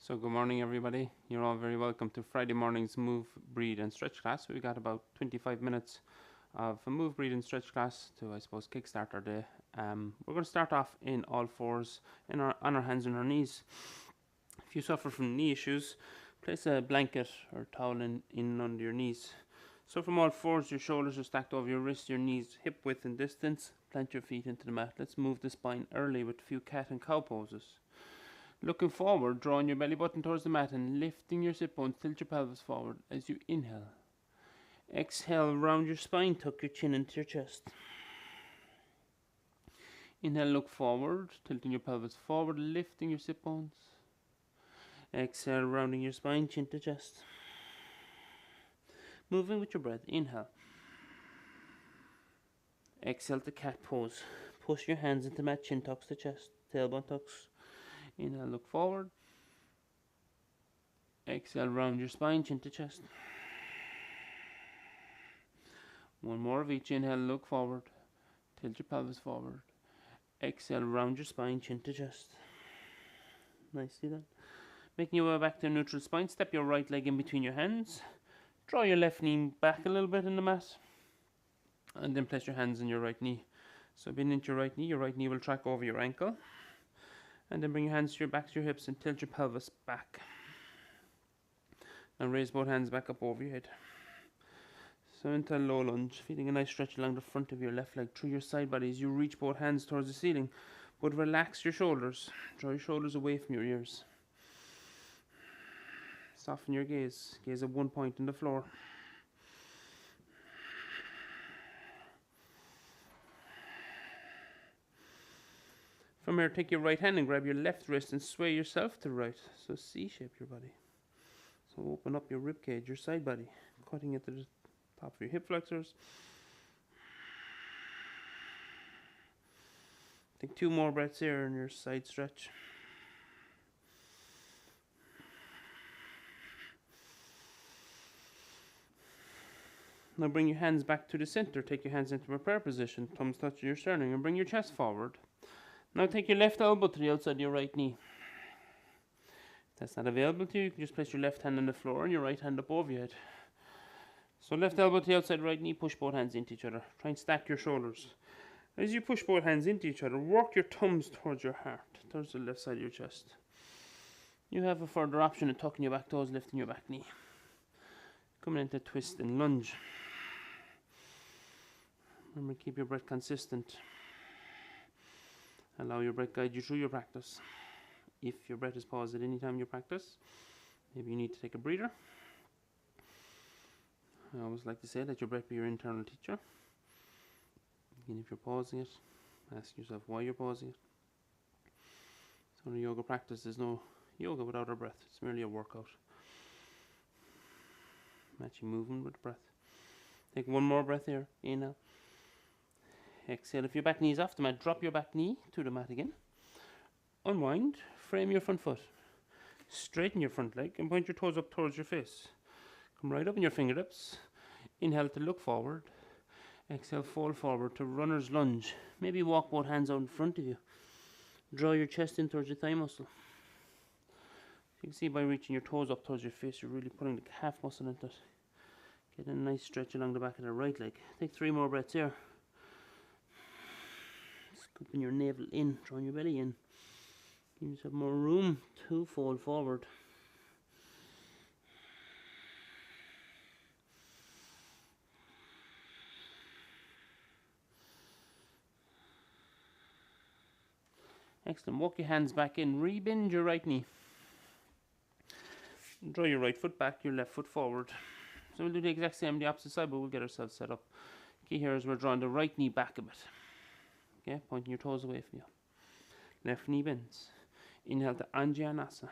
So good morning everybody. You're all very welcome to Friday morning's move, breathe and stretch class. We got about 25 minutes of a move, breathe and stretch class to, I suppose, kickstart our day. We're going to start off in all fours on our hands and our knees. If you suffer from knee issues, place a blanket or towel in under your knees. So from all fours, your shoulders are stacked over your wrists, your knees hip width and distance. Plant your feet into the mat. Let's move the spine early with a few cat and cow poses. Looking forward, drawing your belly button towards the mat and lifting your sit bones, tilt your pelvis forward as you inhale. Exhale, round your spine, tuck your chin into your chest. Inhale, look forward, tilting your pelvis forward, lifting your sit bones. Exhale, rounding your spine, chin to chest. Moving with your breath, inhale. Exhale to cat pose. Push your hands into mat, chin tucks to chest, tailbone tucks. Inhale, look forward. Exhale, round your spine, chin to chest. One more of each. Inhale, look forward. Tilt your pelvis forward. Exhale, round your spine, chin to chest. Nicely done. Making your way back to a neutral spine. Step your right leg in between your hands. Draw your left knee back a little bit in the mat. And then place your hands on your right knee. So bend into your right knee will track over your ankle. And then bring your hands to your back to your hips and tilt your pelvis back. Now raise both hands back up over your head. So into a low lunge, feeling a nice stretch along the front of your left leg through your side body as you reach both hands towards the ceiling. But relax your shoulders. Draw your shoulders away from your ears. Soften your gaze. Gaze at one point on the floor. From here, take your right hand and grab your left wrist and sway yourself to the right. So C-shape your body. So open up your rib cage, your side body, cutting it to the top of your hip flexors. Take 2 more breaths here in your side stretch. Now bring your hands back to the center. Take your hands into a prayer position. Thumbs touch your sternum and bring your chest forward. Now take your left elbow to the outside of your right knee. If that's not available to you, you can just place your left hand on the floor and your right hand up over your head. So left elbow to the outside right knee, push both hands into each other. Try and stack your shoulders. As you push both hands into each other, work your thumbs towards your heart, towards the left side of your chest. You have a further option of tucking your back toes, lifting your back knee. Coming into twist and lunge. Remember, keep your breath consistent. Allow your breath guide you through your practice. If your breath is paused at any time you practice, maybe you need to take a breather. I always like to say, let your breath be your internal teacher. Again, if you're pausing it, ask yourself why you're pausing it. So in a yoga practice, there's no yoga without our breath. It's merely a workout. Matching movement with breath. Take one more breath here. Inhale. Exhale. If your back knee is off the mat, drop your back knee to the mat again. Unwind. Frame your front foot. Straighten your front leg and point your toes up towards your face. Come right up in your fingertips. Inhale to look forward. Exhale, fold forward to runner's lunge. Maybe walk both hands out in front of you. Draw your chest in towards your thigh muscle. You can see by reaching your toes up towards your face, you're really putting the calf muscle into it. Get a nice stretch along the back of the right leg. Take 3 more breaths here. Scooping your navel in, drawing your belly in. Give yourself more room to fold forward. Excellent. Walk your hands back in. Rebend your right knee. Draw your right foot back, your left foot forward. So we'll do the exact same on the opposite side, but we'll get ourselves set up. Key here is we're drawing the right knee back a bit. Okay, pointing your toes away from you. Left knee bends. Inhale to Anjanasa.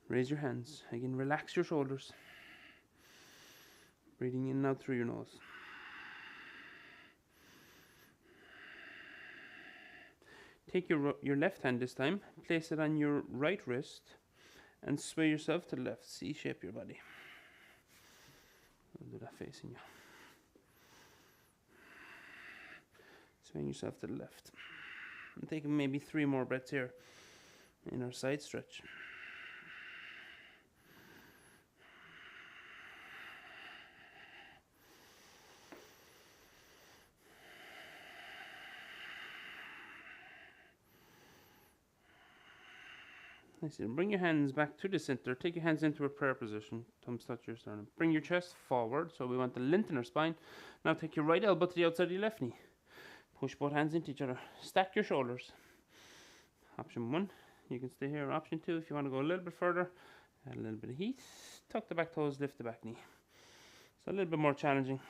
Raise your hands. Again, relax your shoulders. Breathing in and out through your nose. Take your left hand this time, place it on your right wrist, and sway yourself to the left. C-shape your body. I'll do that facing you. Swing yourself to the left. And taking maybe 3 more breaths here. Inner side stretch. Nice. Bring your hands back to the center. Take your hands into a prayer position. Thumbs touch your sternum. Bring your chest forward. So we want to lengthen our spine. Now take your right elbow to the outside of your left knee. Push both hands into each other. Stack your shoulders. Option 1. You can stay here. Option 2, if you want to go a little bit further, add a little bit of heat. Tuck the back toes, lift the back knee. So a little bit more challenging.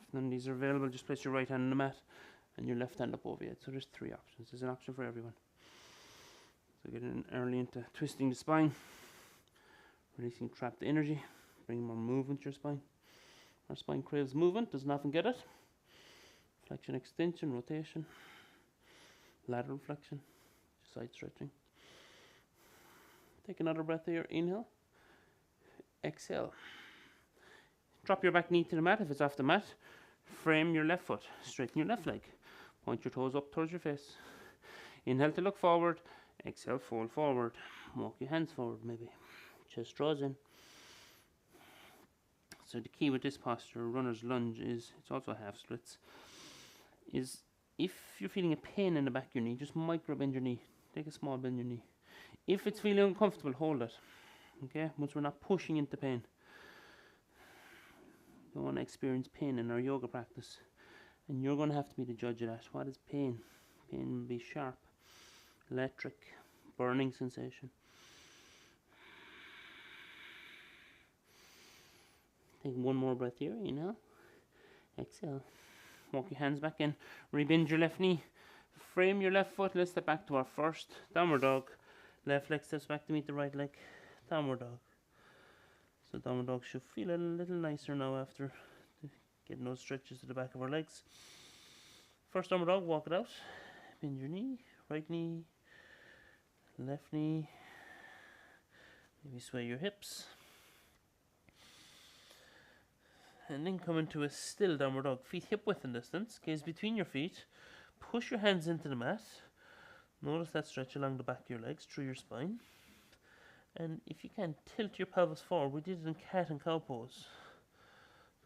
If none of these are available, just place your right hand on the mat and your left hand up over your head. So there's 3 options. There's an option for everyone. So get in early into twisting the spine, releasing trapped energy, bringing more movement to your spine. Our spine craves movement, doesn't often get it. Flexion, extension, rotation, lateral flexion, side stretching. Take another breath here. Inhale, exhale. Drop your back knee to the mat if it's off the mat. Frame your left foot, straighten your left leg. Point your toes up towards your face. Inhale to look forward. Exhale, fold forward. Walk your hands forward maybe. Chest draws in. So the key with this posture, runner's lunge, is, it's also half splits, is if you're feeling a pain in the back of your knee, just micro bend your knee. Take a small bend in your knee. If it's feeling uncomfortable, hold it. Okay? Once we're not pushing into pain. We don't want to experience pain in our yoga practice. And you're going to have to be the judge of that. What is pain? Pain will be sharp, electric, burning sensation. Take one more breath here. Inhale. Exhale. Walk your hands back in. Rebend your left knee. Frame your left foot. Let's step back to our first downward dog. Left leg steps back to meet the right leg. Downward dog. So downward dog should feel a little nicer now after getting those stretches to the back of our legs. First downward dog, walk it out. Bend your knee. Right knee. Left knee. Maybe sway your hips. And then come into a still downward dog. Feet hip width in distance. Gaze between your feet. Push your hands into the mat. Notice that stretch along the back of your legs through your spine. And if you can, tilt your pelvis forward. We did it in cat and cow pose.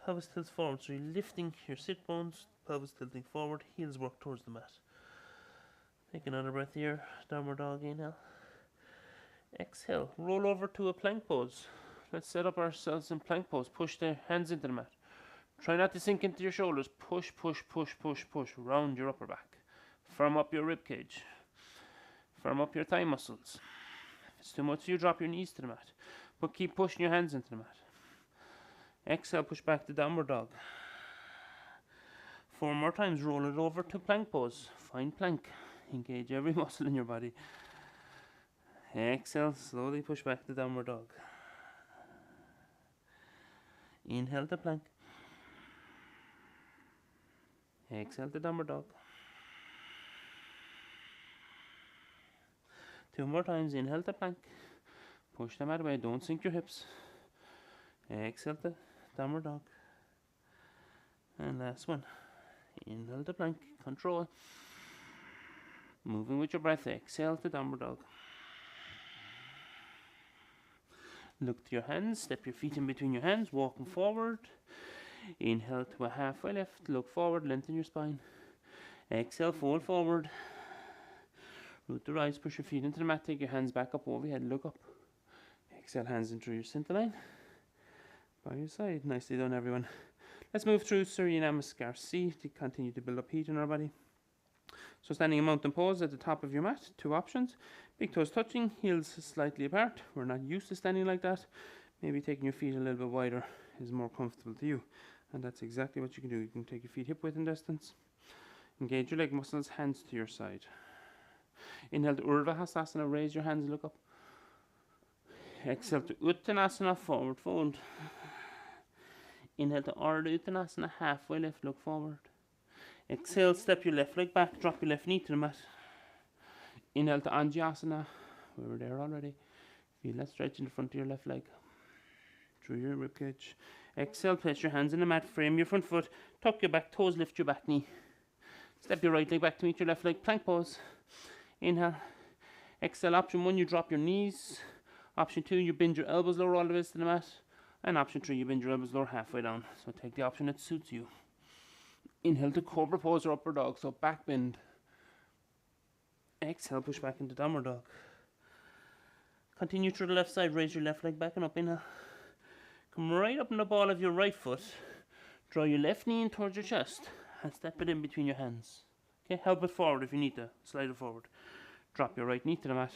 Pelvis tilts forward. So you're lifting your sit bones. Pelvis tilting forward. Heels work towards the mat. Take another breath here. Downward dog. Inhale. Exhale. Roll over to a plank pose. Let's set up ourselves in plank pose. Push the hands into the mat. Try not to sink into your shoulders. Push, push, push, push, push. Round your upper back. Firm up your rib cage. Firm up your thigh muscles. If it's too much, you drop your knees to the mat. But keep pushing your hands into the mat. Exhale, push back to downward dog. 4 more times. Roll it over to plank pose. Find plank. Engage every muscle in your body. Exhale, slowly push back to downward dog. Inhale to plank. Exhale to downward dog. 2 more times. Inhale to plank. Push them out of the way. Don't sink your hips. Exhale to downward dog. And last one. Inhale to plank. Control. Moving with your breath. Exhale to downward dog. Look to your hands. Step your feet in between your hands. Walking forward. Inhale to a halfway lift. Look forward. Lengthen your spine. Exhale. Fold forward. Root the rise. Push your feet into the mat. Take your hands back up over your head. Look up. Exhale. Hands in through your center line. By your side. Nicely done, everyone. Let's move through Surya Namaskar C to continue to build up heat in our body. So standing in mountain pose at the top of your mat. 2 options. Big toes touching, heels slightly apart. We're not used to standing like that. Maybe taking your feet a little bit wider is more comfortable to you. And that's exactly what you can do. You can take your feet hip width in distance. Engage your leg muscles, hands to your side. Inhale to Urdhva Hastasana, raise your hands, look up. Exhale to Uttanasana, forward fold. Inhale to Ardha Uttanasana, halfway lift, look forward. Exhale, step your left leg back, drop your left knee to the mat. Inhale to Anjasana. We were there already. Feel that stretch in the front of your left leg. Through your ribcage. Exhale, place your hands in the mat. Frame your front foot. Tuck your back toes, lift your back knee. Step your right leg back to meet your left leg. Plank pose. Inhale. Exhale. Option 1, you drop your knees. Option 2, you bend your elbows lower all the way to the mat. And option 3, you bend your elbows lower halfway down. So take the option that suits you. Inhale to cobra pose or upward dog. So back bend. Exhale, push back into downward dog. Continue through the left side. Raise your left leg back and up. Inhale. Come right up in the ball of your right foot. Draw your left knee in towards your chest. And step it in between your hands. Okay, help it forward if you need to. Slide it forward. Drop your right knee to the mat.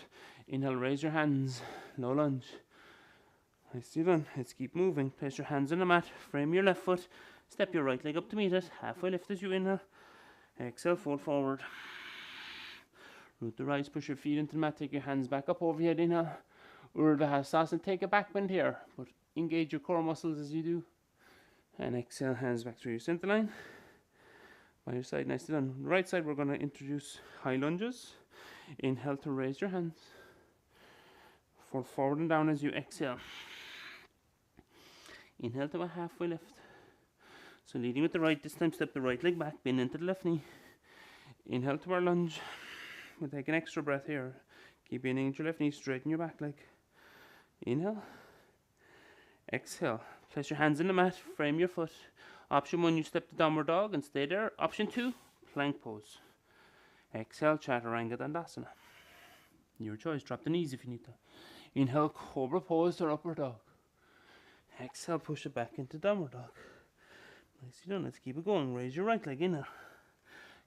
Inhale, raise your hands. Low lunge. Nicely done. Let's keep moving. Place your hands on the mat. Frame your left foot. Step your right leg up to meet it. Halfway lift as you inhale. Exhale, fold forward. Root the rise. Push your feet into the mat. Take your hands back up overhead. Inhale. Urdhva Hasana. Take a back bend here. But engage your core muscles as you do. And exhale, hands back through your center line. By your side, nicely done. Right side, we're going to introduce high lunges. Inhale to raise your hands. Fold forward and down as you exhale. Inhale to a halfway lift. So leading with the right, this time step the right leg back, bend into the left knee. Inhale to our lunge. We'll take an extra breath here. Keep bending into your left knee, straighten your back leg. Inhale. Exhale. Place your hands in the mat, frame your foot. Option 1, you step to downward dog and stay there. Option 2, plank pose. Exhale, Chaturanga Dandasana. Your choice, drop the knees if you need to. Inhale, cobra pose or upward dog. Exhale, push it back into downward dog. Nicely done, let's keep it going. Raise your right leg, inhale.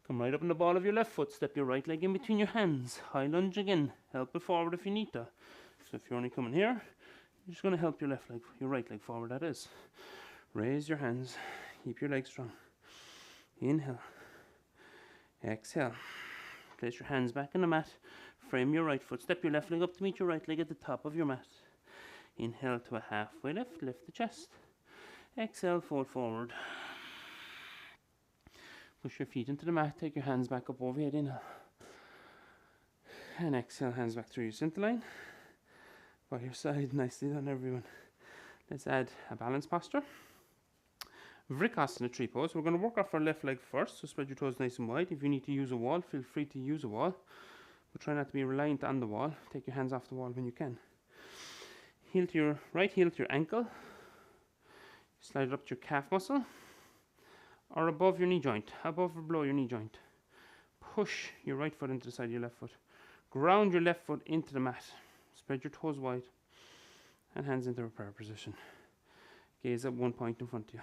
Come right up in the ball of your left foot, step your right leg in between your hands. High lunge again, help it forward if you need to. So if you're only coming here, you're just going to help your left leg, your right leg forward, that is. Raise your hands, keep your legs strong. Inhale. Exhale. Place your hands back on the mat. Frame your right foot. Step your left leg up to meet your right leg at the top of your mat. Inhale to a halfway lift. Lift the chest. Exhale, fold forward. Push your feet into the mat. Take your hands back up overhead. Inhale. And exhale, hands back through your center line. By your side. Nicely done, everyone. Let's add a balance posture. Vrikasana tree pose. We're going to work off our left leg first, so spread your toes nice and wide. If you need to use a wall, feel free to use a wall, but try not to be reliant on the wall. Take your hands off the wall when you can. Heel to your right heel to your ankle. Slide it up to your calf muscle, or above your knee joint, above or below your knee joint. Push your right foot into the side of your left foot. Ground your left foot into the mat. Spread your toes wide, and hands into a prayer position. Gaze at one point in front of you.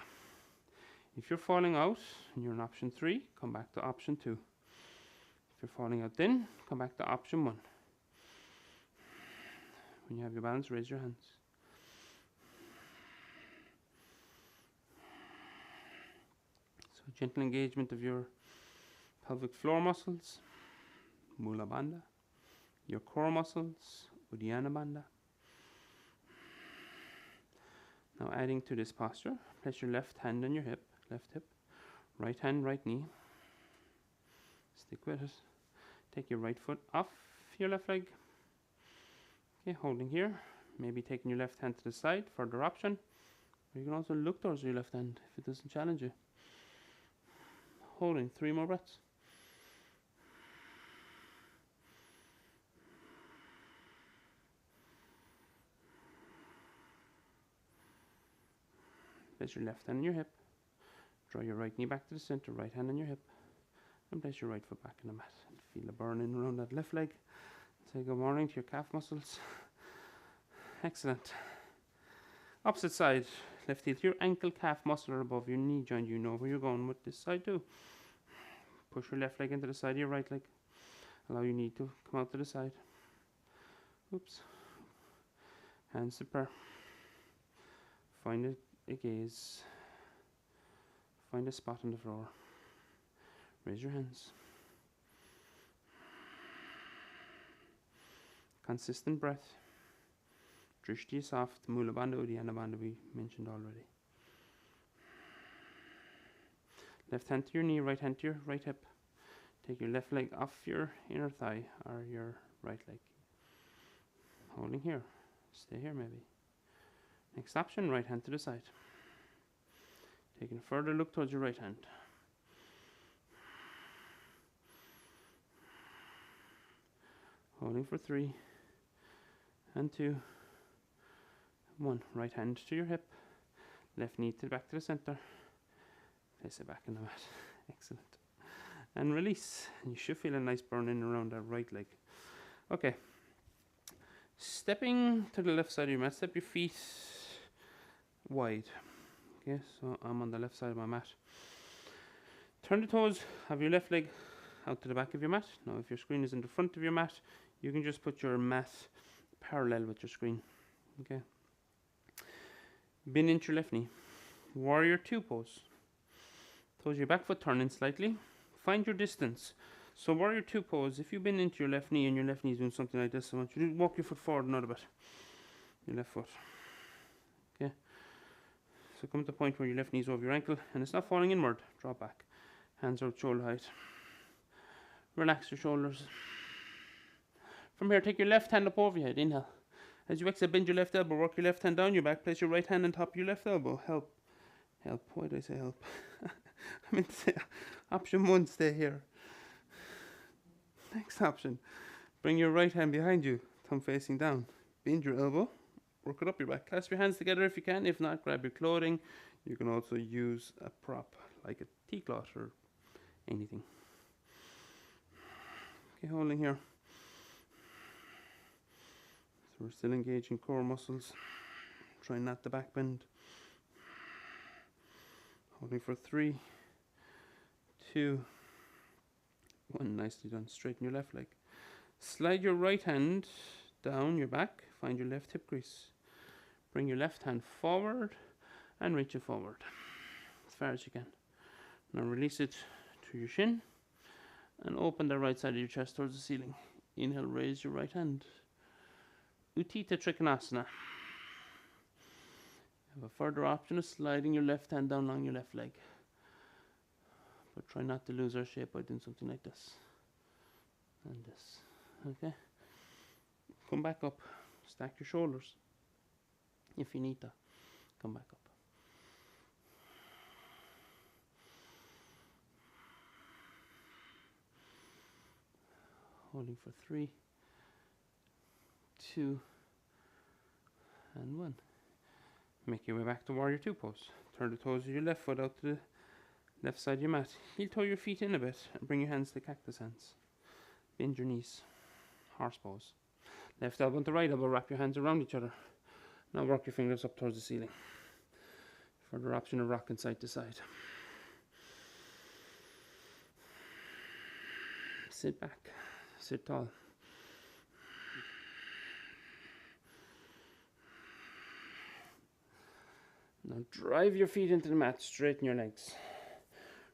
If you're falling out and you're in option 3, come back to option 2. If you're falling out then, come back to option 1. When you have your balance, raise your hands. So gentle engagement of your pelvic floor muscles, Mula Bandha, your core muscles, Uddiyana Bandha. Now adding to this posture, place your left hand on your hip, left hip, right hand, right knee. Stick with it. Take your right foot off your left leg. Okay, holding here. Maybe taking your left hand to the side, further option. Or you can also look towards your left hand if it doesn't challenge you. Holding 3 more breaths. Place your left hand on your hip. Draw your right knee back to the center, right hand on your hip. And place your right foot back on the mat. And feel the burning around that left leg. Say good morning to your calf muscles. Excellent. Opposite side. Left heel to your ankle, calf muscle or above your knee joint. You know where you're going with this side too. Push your left leg into the side of your right leg. Allow your knee to come out to the side. Oops. Hands to prayer. Find a gaze. Find a spot on the floor. Raise your hands. Consistent breath. Drishti soft. Mula Bandha, Uddiyana Bandha we mentioned already. Left hand to your knee, right hand to your right hip. Take your left leg off your inner thigh or your right leg. Holding here. Stay here maybe. Next option, right hand to the side. Taking a further look towards your right hand. Holding for 3 and 2. 1. Right hand to your hip. Left knee to the back to the center. Place it back in the mat. Excellent. And release. And you should feel a nice burn in around that right leg. Okay. Stepping to the left side of your mat. Step your feet wide. Okay, so I'm on the left side of my mat. Turn the toes. Have your left leg out to the back of your mat. Now if your screen is in the front of your mat, you can just put your mat parallel with your screen. Okay. Bend into your left knee. Warrior 2 pose. Toes your back foot turning slightly. Find your distance. So warrior 2 pose, if you bend into your left knee and your left knee is doing something like this, I want you to walk your foot forward another bit. Your left foot. Okay. So come to the point where your left knee is over your ankle and it's not falling inward. Drop back. Hands out shoulder height. Relax your shoulders. From here, take your left hand up over your head. Inhale. As you exhale, bend your left elbow. Work your left hand down your back. Place your right hand on top of your left elbow. Help. Help. Why did I say help? I meant to say option 1, stay here. Next option. Bring your right hand behind you. Thumb facing down. Bend your elbow. Work it up your back. Clasp your hands together if you can. If not, grab your clothing. You can also use a prop like a tea cloth or anything. Okay, holding here. So we're still engaging core muscles. Try not to back bend. Holding for 3, 2, 1. Nicely done. Straighten your left leg. Slide your right hand down your back. Find your left hip crease. Bring your left hand forward and reach it forward as far as you can. Now release it to your shin and open the right side of your chest towards the ceiling. Inhale, raise your right hand. Utthita Trikonasana. You have a further option of sliding your left hand down along your left leg. But try not to lose our shape by doing something like this. And this. Okay? Come back up. Stack your shoulders. If you need to. Come back up. Holding for 3, 2, and 1. Make your way back to warrior 2 pose. Turn the toes of your left foot out to the left side of your mat. Heel toe your feet in a bit and bring your hands to cactus hands. Bend your knees. Horse pose. Left elbow to right elbow. Wrap your hands around each other. Now work your fingers up towards the ceiling. Further option of rocking side to side. Sit back. Sit tall. Now drive your feet into the mat, straighten your legs.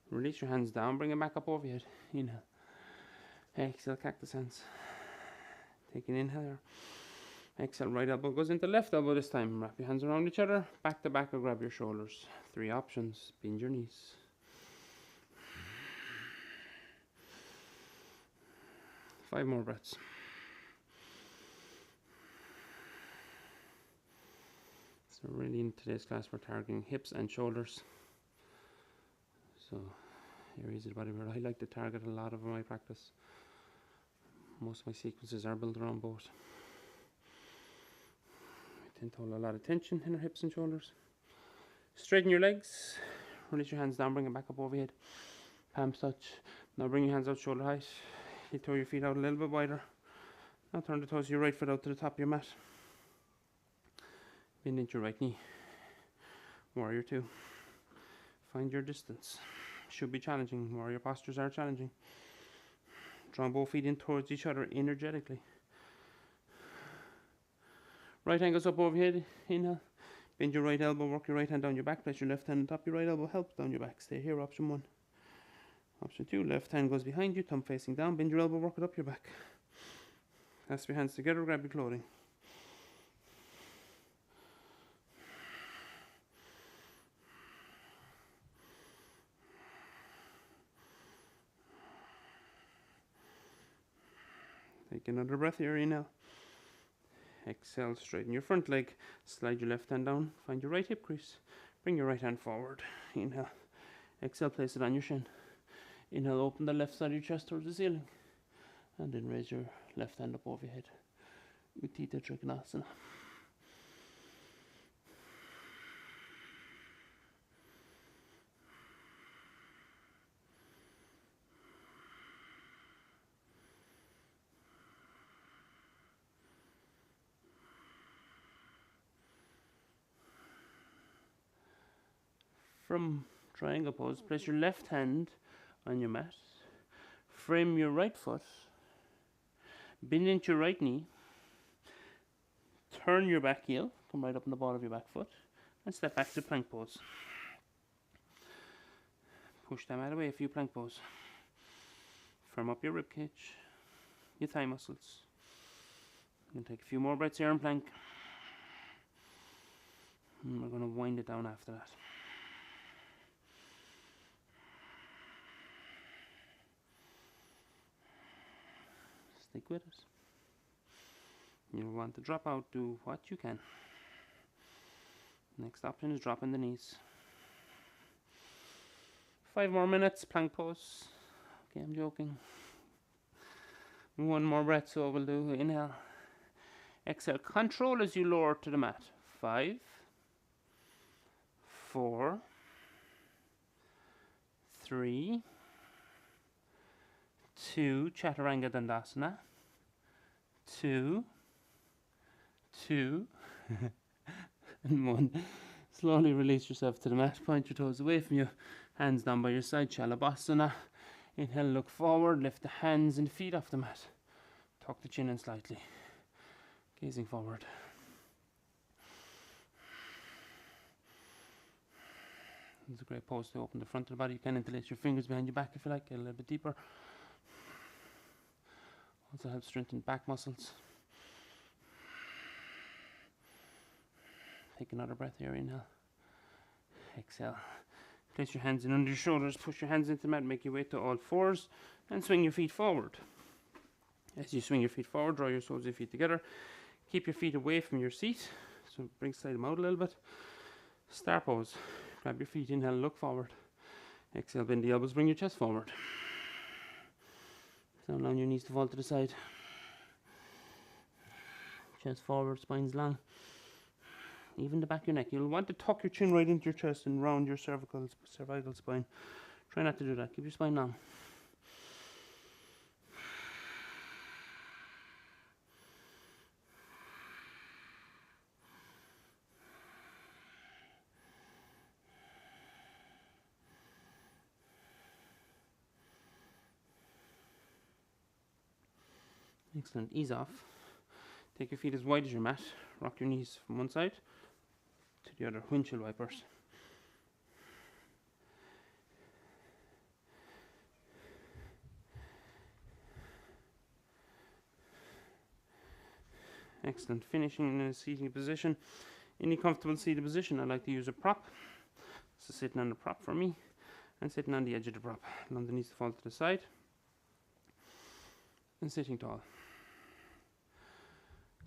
Release your hands down, bring it back up over your head. Inhale. Exhale, cactus hands. Take an inhale here. Exhale, right elbow goes into left elbow this time. Wrap your hands around each other, back to back or grab your shoulders. 3 options, bend your knees. Five more breaths. So really in today's class we're targeting hips and shoulders. So areas of the body where I like to target a lot of my practice. Most of my sequences are built around both. We tend to hold a lot of tension in our hips and shoulders. Straighten your legs. Release your hands down, bring it back up over your head. Palms touch. Now bring your hands out shoulder height. You toe your feet out a little bit wider. Now turn the toes of your right foot out to the top of your mat. Bend into your right knee. Warrior 2. Find your distance. Should be challenging. Warrior postures are challenging. Draw both feet in towards each other energetically. Right hand goes up over your head. Inhale. Bend your right elbow. Work your right hand down your back. Place your left hand on top of your right elbow. Help down your back. Stay here. Option 1. Option 2, left hand goes behind you, thumb facing down, bend your elbow, work it up your back. Clasp your hands together, grab your clothing. Take another breath here, inhale. Exhale, straighten your front leg, slide your left hand down, find your right hip crease, bring your right hand forward, inhale. Exhale, place it on your shin. Inhale, open the left side of your chest towards the ceiling. And then raise your left hand up over your head. Utthita Trikonasana. From triangle pose, place your left hand on your mat. Frame your right foot. Bend into your right knee. Turn your back heel. Come right up on the ball of your back foot. And step back to plank pose. Push that mat away, a few plank pose. Firm up your rib cage, your thigh muscles. You can take a few more breaths here in plank. And we're going to wind it down after that. Stick with it. You want to drop out, do what you can. Next option is dropping the knees. 5 more minutes, plank pose. Okay, I'm joking. 1 more breath, so we'll do inhale. Exhale, control as you lower to the mat. 5, 4, 3, 2, Chaturanga Dandasana. 2, and 1. Slowly release yourself to the mat. Point your toes away from you. Hands down by your side. Shalabhasana. Inhale, look forward. Lift the hands and feet off the mat. Tuck the chin in slightly. Gazing forward. It's a great pose to open the front of the body. You can interlace your fingers behind your back if you like. Get a little bit deeper. Also helps strengthen back muscles. Take another breath here. Inhale. Exhale. Place your hands in under your shoulders. Push your hands into the mat. Make your way to all fours. And swing your feet forward. As you swing your feet forward, draw your soles of your feet together. Keep your feet away from your seat. So slide them out a little bit. Star pose. Grab your feet. Inhale. Look forward. Exhale. Bend the elbows. Bring your chest forward. Don't allow your knees to fall to the side. Chest forward. Spine's long. Even the back of your neck. You'll want to tuck your chin right into your chest and round your cervical spine. Try not to do that. Keep your spine long. Excellent. Ease off. Take your feet as wide as your mat. Rock your knees from one side to the other. Windshield wipers. Excellent. Finishing in a seating position. Any comfortable seated position. I like to use a prop. So sitting on the prop for me. And sitting on the edge of the prop. Allow the knees to fall to the side. And sitting tall.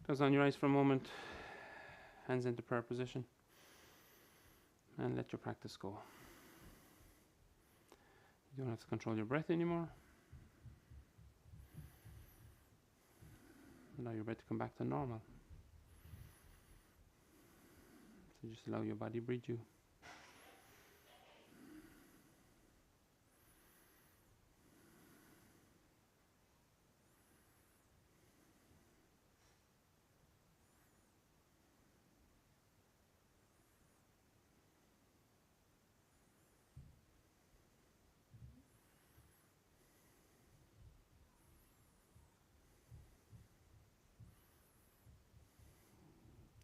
Close on your eyes for a moment. Hands into prayer position. And let your practice go. You don't have to control your breath anymore. Allow your breath to come back to normal. So just allow your body to breathe you.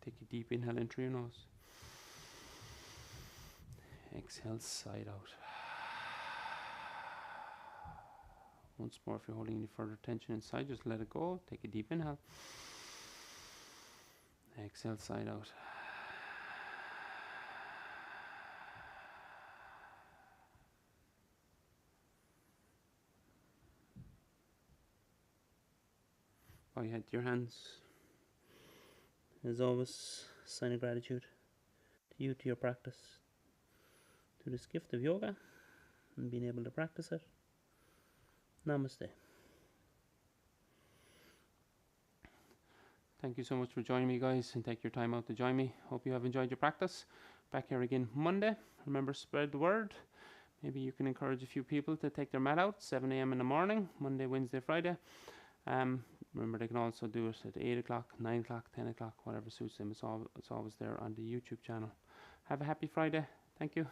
Take a deep inhale in through your nose. Exhale, side out. Once more, if you're holding any further tension inside, just let it go. Take a deep inhale. Exhale, side out. Bow your head to your hands. As always, sign of gratitude to you, to your practice, to this gift of yoga and being able to practice it. Namaste. Thank you so much for joining me, guys, and take your time out to join me. Hope you have enjoyed your practice. Back here again Monday. Remember, spread the word. Maybe you can encourage a few people to take their mat out 7 a.m. in the morning, Monday, Wednesday, Friday. Remember, they can also do it at 8 o'clock, 9 o'clock, 10 o'clock, whatever suits them. It's always there on the YouTube channel. Have a happy Friday. Thank you.